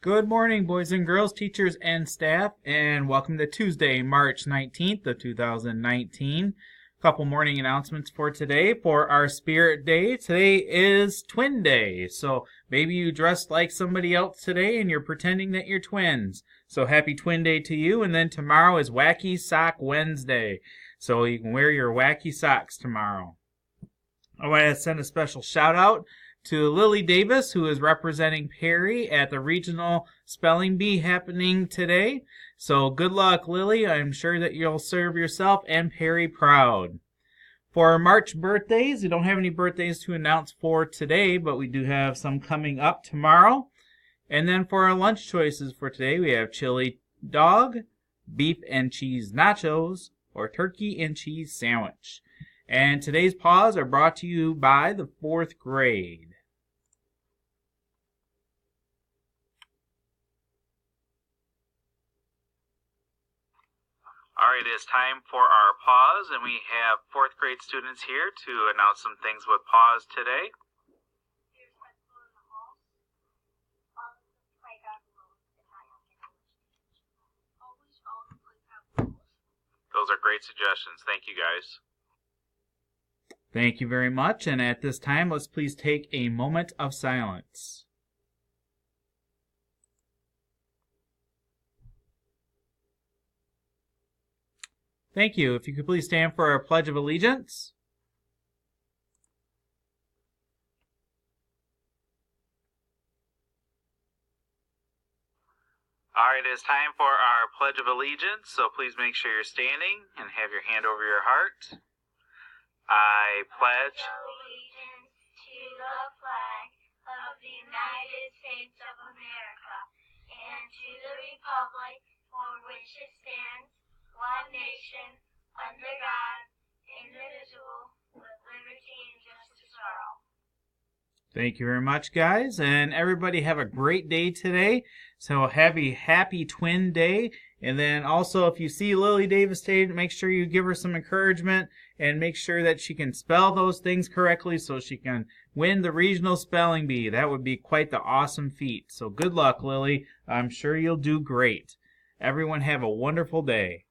Good morning, boys and girls, teachers and staff, and welcome to Tuesday, March 19th of 2019. A couple morning announcements for today. For our Spirit Day, today is Twin Day, so maybe you dressed like somebody else today and you're pretending that you're twins. So happy Twin Day to you, and then tomorrow is Wacky Sock Wednesday, so you can wear your wacky socks tomorrow. I want to send a special shout out to Lily Davis, who is representing Perry at the Regional Spelling Bee happening today. So good luck, Lily. I'm sure that you'll serve yourself and Perry proud. For our March birthdays, we don't have any birthdays to announce for today, but we do have some coming up tomorrow. And then for our lunch choices for today, we have chili dog, beef and cheese nachos, or turkey and cheese sandwich. And today's paws are brought to you by the 4th grade. All right, it is time for our pause, and we have 4th grade students here to announce some things with pause today. Those are great suggestions. Thank you, guys. Thank you very much, and at this time, let's please take a moment of silence. Thank you. If you could please stand for our Pledge of Allegiance. All right, it is time for our Pledge of Allegiance, so please make sure you're standing and have your hand over your heart. I pledge allegiance to the flag of the United States of America and to the republic for which it stands, one nation, under God, indivisible, with liberty and justice for all. Thank you very much, guys, and everybody have a great day today. So happy Twin Day. And then also, if you see Lily Davis today, make sure you give her some encouragement and make sure that she can spell those things correctly so she can win the Regional Spelling Bee. That would be quite the awesome feat. So good luck, Lily. I'm sure you'll do great. Everyone have a wonderful day.